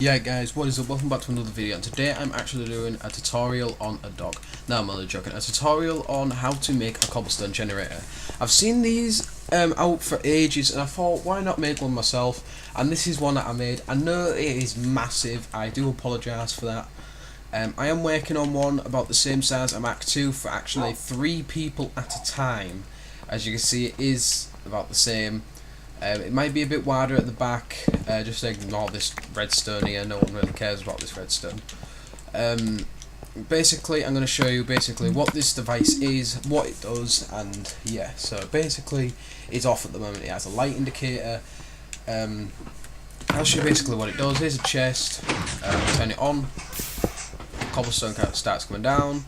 Yeah guys, what is up? Welcome back to another video, and today I'm actually doing a tutorial on a dog. No, I'm only joking. A tutorial on how to make a cobblestone generator. I've seen these out for ages and I thought, why not make one myself? And this is one that I made. I know it is massive, I do apologise for that. I am working on one about the same size as Mac 2 for actually 3 people at a time. As you can see, it is about the same. It might be a bit wider at the back, just ignore this redstone here, no one really cares about this redstone. Basically I'm going to show you what this device is, what it does, and yeah, so basically it's off at the moment. It has a light indicator. I'll show you basically what it does. Here's a chest, turn it on, cobblestone starts coming down.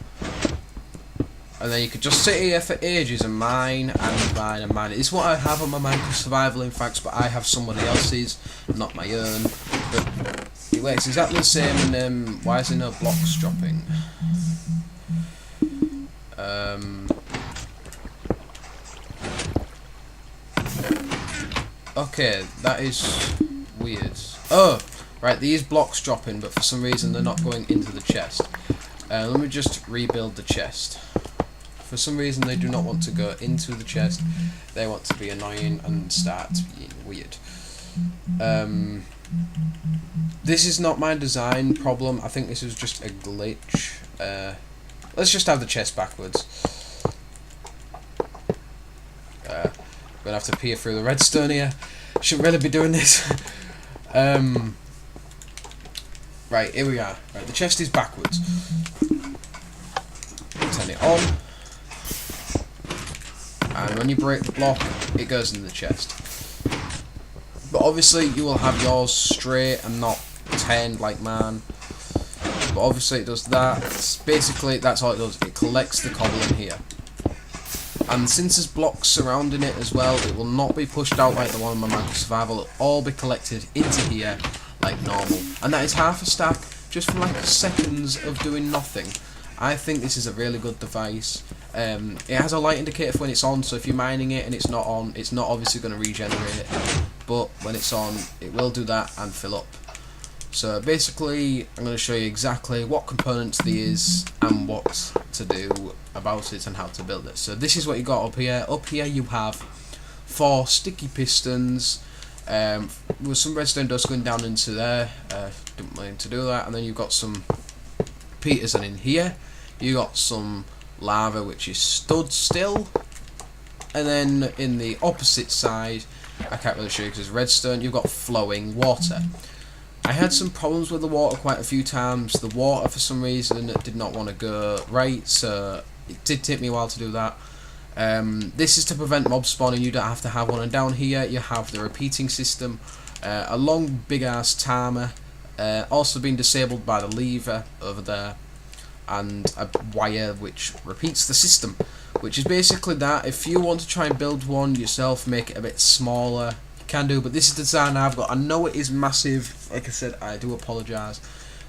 And then you could just sit here for ages and mine and mine and mine. It's what I have on my Minecraft survival in fact, but I have somebody else's, not my own. But it works exactly the same, and why is there no blocks dropping? Okay, that is weird. Oh, right, these blocks dropping, but for some reason they're not going into the chest. Let me just rebuild the chest. For some reason they do not want to go into the chest, they want to be annoying and start being weird. This is not my design problem, I think this is just a glitch. Let's just have the chest backwards. I'm gonna have to peer through the redstone here, shouldn't really be doing this. Right, here we are. Right, the chest is backwards. Turn it on. And when you break the block, it goes in the chest. But obviously you will have yours straight and not 10 like mine. But obviously it does that. Basically that's all it does. It collects the cobble in here. And since there's blocks surrounding it as well, it will not be pushed out like the one in my Minecraft survival. It'll all be collected into here like normal. And that is half a stack just from like seconds of doing nothing. I think this is a really good device. It has a light indicator for when it's on, so if you're mining it and it's not on, it's not obviously going to regenerate, but when it's on, it will do that and fill up. So basically, I'm going to show you exactly what components there is and what to do about it and how to build it. So this is what you got up here. Up here you have 4 sticky pistons, with some redstone dust going down into there. Didn't mind to do that. And then you've got some Peters, and in here you got some lava which is stood still, and then in the opposite side, I can't really show you because it's redstone, you've got flowing water. I had some problems with the water quite a few times. The water for some reason did not want to go right, so it did take me a while to do that. This is to prevent mob spawning. You don't have to have one, and down here you have the repeating system, a long big ass timer, also being disabled by the lever over there, and a wire which repeats the system, which is basically that. If you want to try and build one yourself, make it a bit smaller, you can do, but this is the design I've got. I know it is massive, like I said, I do apologise.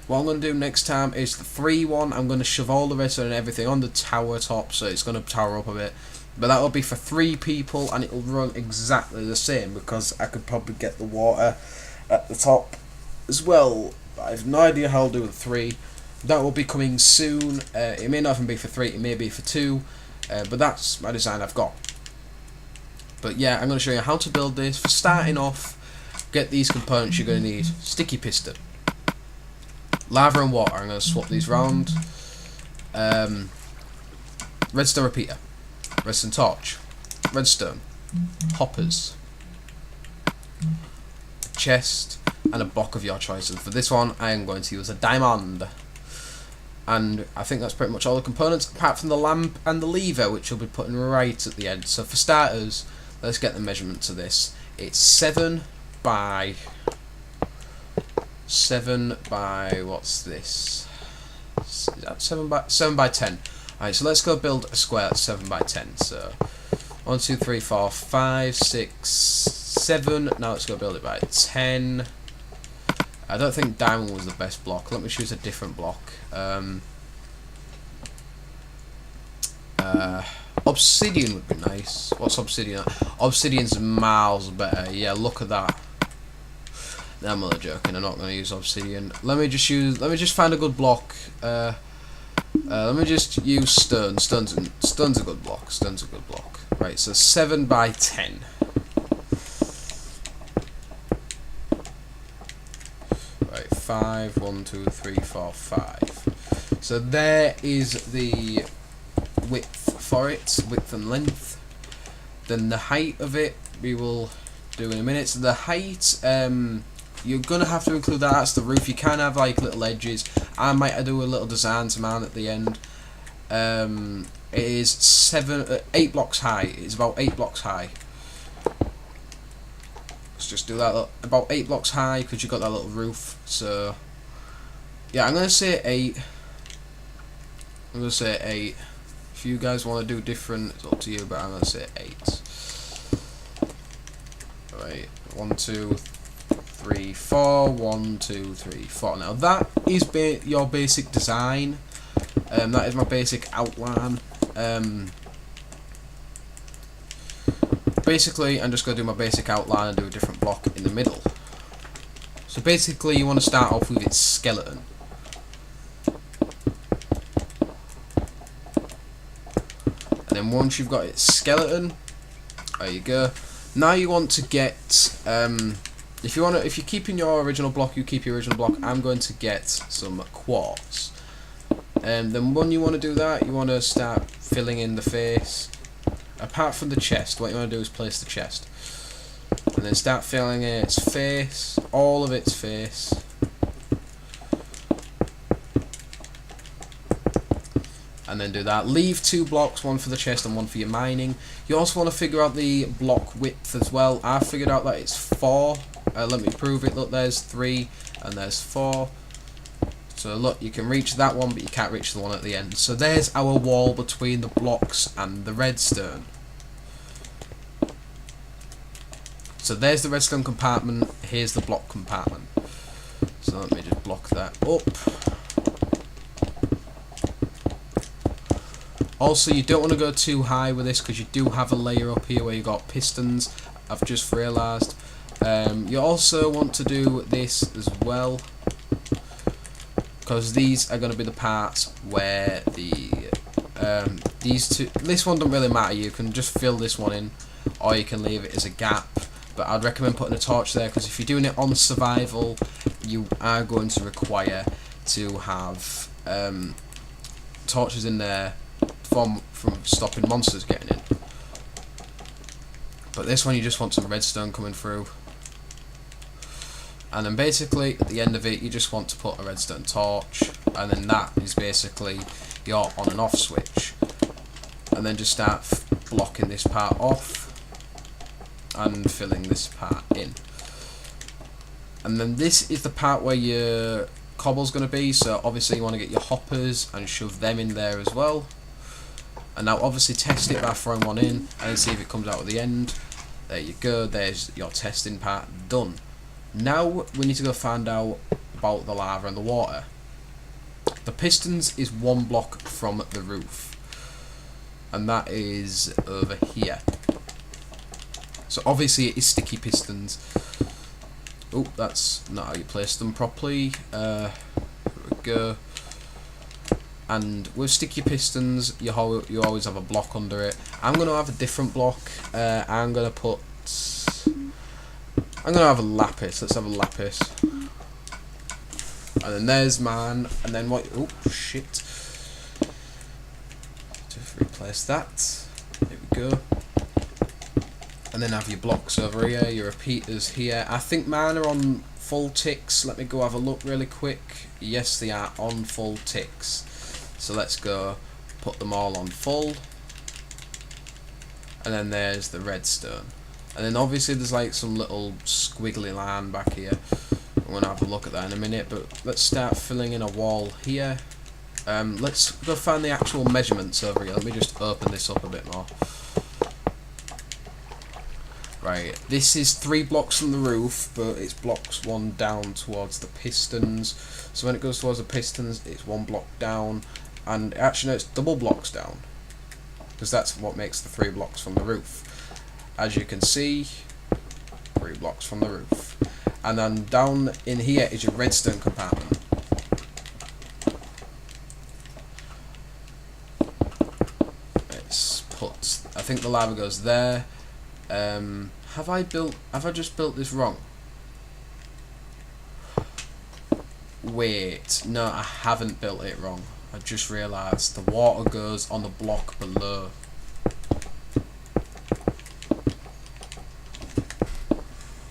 What I'm going to do next time is the 3 one. I'm going to shove all the redstone and everything on the tower top, so it's going to tower up a bit, but that will be for 3 people, and it will run exactly the same, because I could probably get the water at the top as well. I have no idea how I'll do with 3. That will be coming soon. It may not even be for 3, it may be for 2, but that's my design I've got. But yeah, I'm going to show you how to build this. For starting off, get these components you're going to need. Sticky piston, lava and water. I'm going to swap these round. Redstone repeater, redstone torch, redstone, hoppers, a chest, and a block of your choices. For this one, I am going to use a diamond. And I think that's pretty much all the components, apart from the lamp and the lever, which we'll be putting right at the end. So for starters, let's get the measurement to this. It's 7 by what's this? Is that 7 by 10? Alright, so let's go build a square that's 7 by 10. So 1, 2, 3, 4, 5, 6, 7. Now let's go build it by 10. I don't think diamond was the best block. Let me choose a different block. Obsidian would be nice. What's obsidian? Obsidian's miles better. Yeah, look at that. I'm only joking. I'm not going to use obsidian. Let me just find a good block. Let me just use stone. Stone's a good block. Stone's a good block. Right. So 7 by 10. Right. 5. 1, 2, 3, 4, 5. So there is the width for it. Width and length. Then the height of it we will do in a minute. So the height, you're gonna have to include that as the roof. You can have like little edges. I might do a little design to mount at the end. It is 8 blocks high. It's about 8 blocks high. Let's just do that. About 8 blocks high because you've got that little roof. So yeah, I'm gonna say 8. I'm gonna say 8. If you guys want to do different, it's up to you. But I'm gonna say 8. Right, 1, 2, 3, 4. 1, 2, 3, 4. Now that is your basic design. That is my basic outline. Basically, I'm just going to do my basic outline and do a different block in the middle. So basically, you want to start off with its skeleton. And then once you've got its skeleton, there you go. Now you want to get, if you're keeping your original block, you keep your original block. I'm going to get some quartz. Then when you want to do that, you want to start filling in the face. Apart from the chest, what you want to do is place the chest. And then start filling in its face, all of its face. And then do that. Leave 2 blocks, one for the chest and one for your mining. You also want to figure out the block width as well. I've figured out that it's 4. Let me prove it. Look, there's 3 and there's 4. So look, you can reach that one, but you can't reach the one at the end. So there's our wall between the blocks and the redstone. So there's the redstone compartment. Here's the block compartment. So let me just block that up. Also, you don't want to go too high with this because you do have a layer up here where you got pistons. I've just realised. You also want to do this as well, because these are going to be the parts where these two. This one doesn't really matter. You can just fill this one in, or you can leave it as a gap. But I'd recommend putting a torch there, because if you're doing it on survival, you are going to require to have torches in there from stopping monsters getting in. But this one, you just want some redstone coming through. And then basically at the end of it, you just want to put a redstone torch, and then that is basically your on and off switch. And then just start blocking this part off and filling this part in. And then this is the part where your cobble's going to be. So obviously you want to get your hoppers and shove them in there as well. And now obviously test it by throwing one in and see if it comes out at the end. There you go. There's your testing part done. Now we need to go find out about the lava and the water. The pistons is 1 block from the roof, and that is over here. So obviously it is sticky pistons. Oh, that's not how you place them properly. Here we go. And with sticky pistons, you always have a block under it. I'm going to have a different block. I'm going to have a lapis. Let's have a lapis. And then there's mine. And then what? Oh shit! Just replace that. There we go. And then have your blocks over here. Your repeaters here. I think mine are on full ticks. Let me go have a look really quick. Yes, they are on full ticks. So let's go put them all on full. And then there's the redstone. And then obviously there's like some little squiggly line back here. I'm going to have a look at that in a minute, but let's start filling in a wall here. Let's go find the actual measurements over here. Let me just open this up a bit more. Right, this is 3 blocks from the roof, but it's blocks 1 down towards the pistons. So when it goes towards the pistons, it's 1 block down. And actually no, it's double blocks down, because that's what makes the 3 blocks from the roof. As you can see, 3 blocks from the roof. And then down in here is your redstone compartment. Let's put, I think the lava goes there. Have I just built this wrong? Wait, no, I haven't built it wrong. I just realised the water goes on the block below.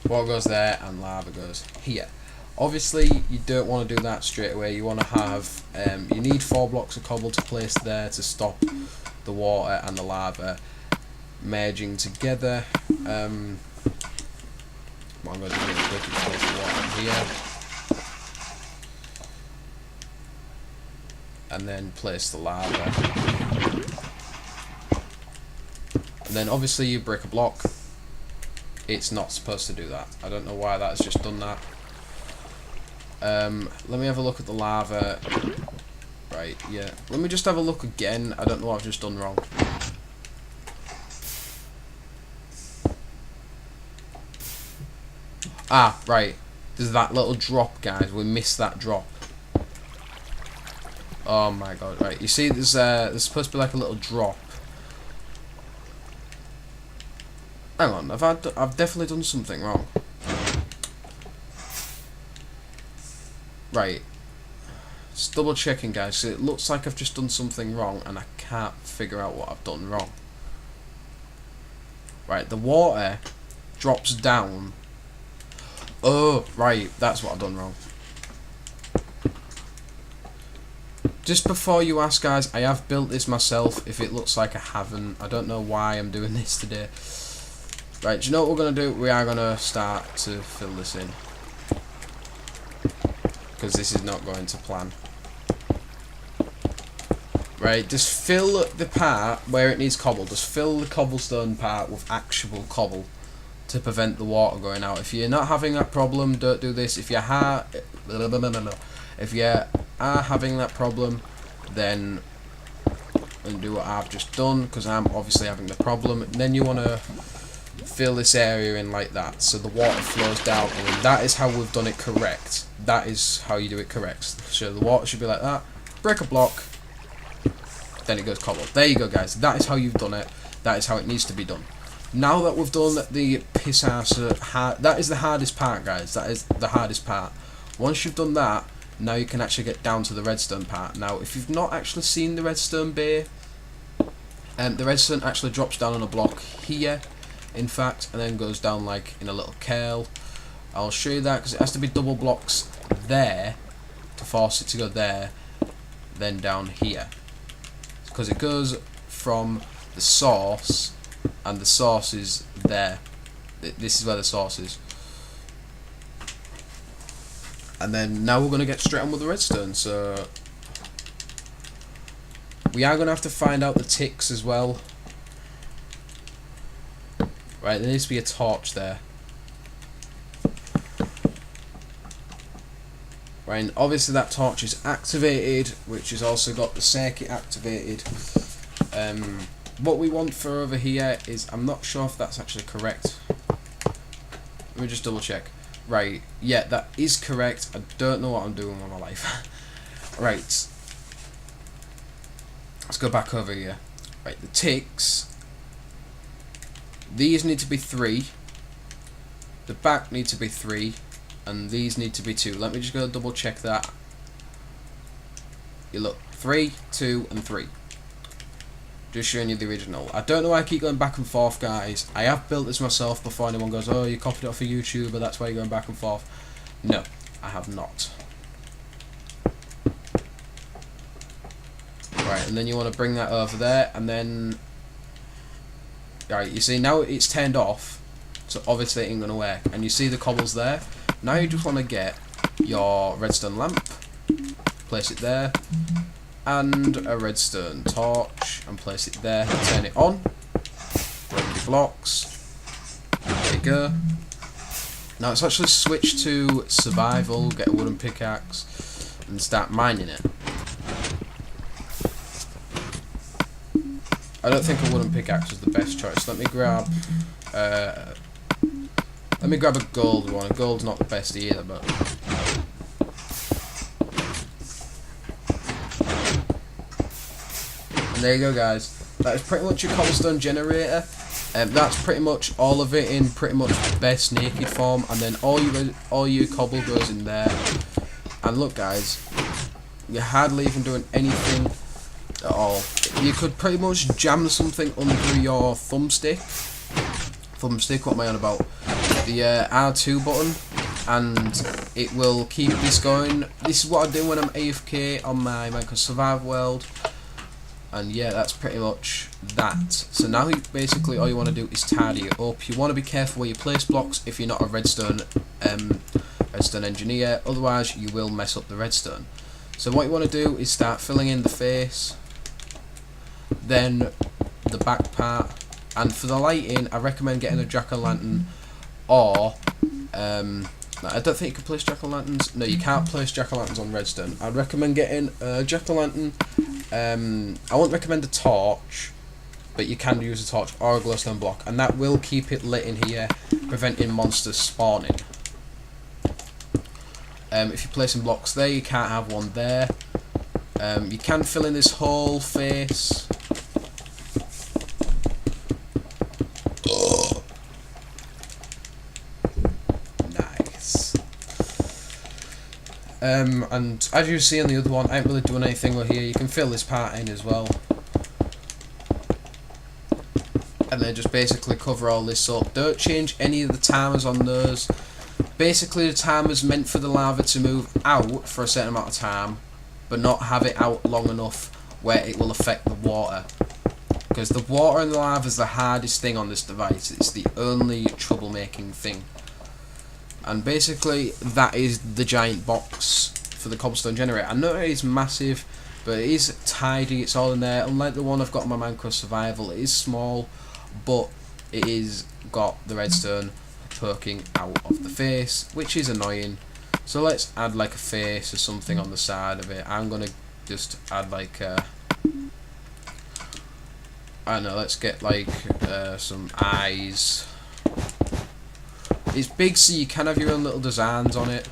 Water goes there and lava goes here. Obviously, you don't want to do that straight away. You want to have, you need 4 blocks of cobble to place there to stop the water and the lava merging together. What I'm going to do is quickly place the water in here. And then place the lava. And then obviously you break a block. It's not supposed to do that. I don't know why that's just done that. Let me have a look at the lava. Right, yeah. Let me just have a look again. I don't know what I've just done wrong. Ah, right. There's that little drop, guys. We missed that drop. Oh my god, right. You see, there's supposed to be like a little drop. Hang on, I've definitely done something wrong. Right. Just double checking, guys. So it looks like I've just done something wrong and I can't figure out what I've done wrong. Right, the water drops down. Oh, right, that's what I've done wrong. Just before you ask, guys, I have built this myself. If it looks like I haven't, I don't know why I'm doing this today. Right, do you know what we're going to do? We are going to start to fill this in. Because this is not going to plan. Right, just fill the part where it needs cobble. Just fill the cobblestone part with actual cobble to prevent the water going out. If you're not having that problem, don't do this. If you are having that problem, then do what I've just done, because I'm obviously having the problem. And then you want to fill this area in like that, so the water flows down, and that is how we've done it correct. That is how you do it correct. So the water should be like that. Break a block, then it goes cobble. There you go, guys. That is how you've done it. That is how it needs to be done. Now that we've done the piss ass that is the hardest part, guys. That is the hardest part. Once you've done that, now you can actually get down to the redstone part. Now, if you've not actually seen the redstone bay, the redstone actually drops down on a block here, in fact, and then goes down like in a little curl. I'll show you that, because it has to be double blocks there to force it to go there, then down here, because it goes from the source, and the source is there. This is where the source is. And then now we're going to get straight on with the redstone. So we are going to have to find out the ticks as well. Right, there needs to be a torch there. Right, and obviously that torch is activated, which has also got the circuit activated. What we want for over here is, I'm not sure if that's actually correct. Let me just double check. Right, yeah, that is correct. I don't know what I'm doing with my life. Right. Let's go back over here. Right, the ticks. These need to be 3. The back need to be 3. And these need to be 2. Let me just go double check that. You look, 3, 2, and 3. Just showing you the original. I don't know why I keep going back and forth, guys. I have built this myself before anyone goes, oh, you copied it off a YouTuber, that's why you're going back and forth. No, I have not. Right, and then you want to bring that over there, and then... Right, you see, now it's turned off, so obviously it ain't going to work. And you see the cobbles there. Now you just want to get your redstone lamp, place it there, and a redstone torch, and place it there, turn it on, break your blocks, there you go. Now it's actually switched to survival, get a wooden pickaxe, and start mining it. I don't think a wooden pickaxe is the best choice. Let me grab Let me grab a gold one. Gold's not the best either, but... And there you go, guys. That is pretty much your cobblestone generator. That's pretty much all of it in pretty much best naked form, and then all your cobble goes in there. And look, guys, you're hardly even doing anything at all. You could pretty much jam something under your thumbstick. What am I on about? The R2 button, and it will keep this going. This is what I do when I'm AFK on my Minecraft Survival world. And yeah, that's pretty much that. So now basically all you want to do is tidy it up. You want to be careful where you place blocks if you're not a redstone engineer, otherwise you will mess up the redstone. So what you want to do is start filling in the face, then the back part, and for the lighting I recommend getting a jack-o'-lantern, or I don't think you can place jack-o'-lanterns. No, you can't place jack-o'-lanterns on redstone. I'd recommend getting a jack-o'-lantern. I won't recommend a torch, but you can use a torch or a glowstone block, and that will keep it lit in here, preventing monsters spawning. If you're placing blocks there, you can't have one there. You can fill in this whole face. Nice. And as you see on the other one, I ain't really doing anything over here. You can fill this part in as well. And then just basically cover all this up. Don't change any of the timers on those. Basically the timer's meant for the lava to move out for a certain amount of time, but not have it out long enough where it will affect the water. Because the water and the lava is the hardest thing on this device. It's the only troublemaking thing. And basically that is the giant box for the cobblestone generator. I know it is massive, but it is tidy, it's all in there. Unlike the one I've got on my Minecraft Survival, it is small, but it is got the redstone poking out of the face, which is annoying. So let's add like a face or something on the side of it. I'm gonna just add like I don't know, let's get like some eyes. It's big, so you can have your own little designs on it.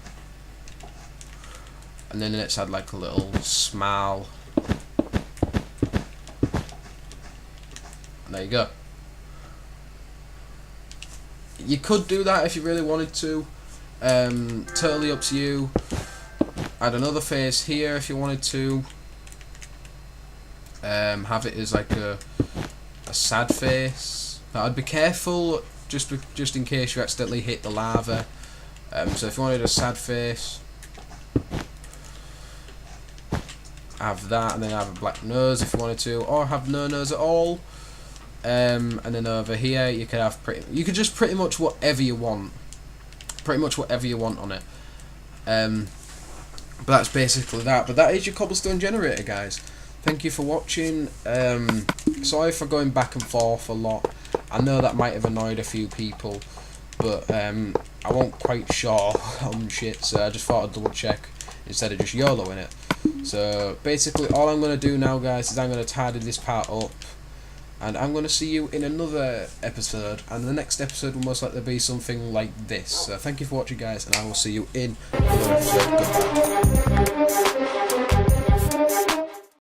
And then let's add like a little smile. And there you go. You could do that if you really wanted to. Totally up to you. Add another face here if you wanted to. Have it as like a sad face. But I'd be careful just in case you accidentally hit the lava. So if you wanted a sad face, have that, and then have a black nose if you wanted to, or have no nose at all. And then over here you could have pretty much whatever you want. Pretty much whatever you want on it. But that's basically that. But that is your cobblestone generator, guys. Thank you for watching. Sorry for going back and forth a lot. I know that might have annoyed a few people, but I wasn't quite sure on shit, so I just thought I'd double check instead of just YOLOing it. So basically all I'm going to do now, guys, is I'm going to tidy this part up, and I'm going to see you in another episode, and the next episode will most likely be something like this. So thank you for watching, guys, and I will see you in another episode. Goodbye.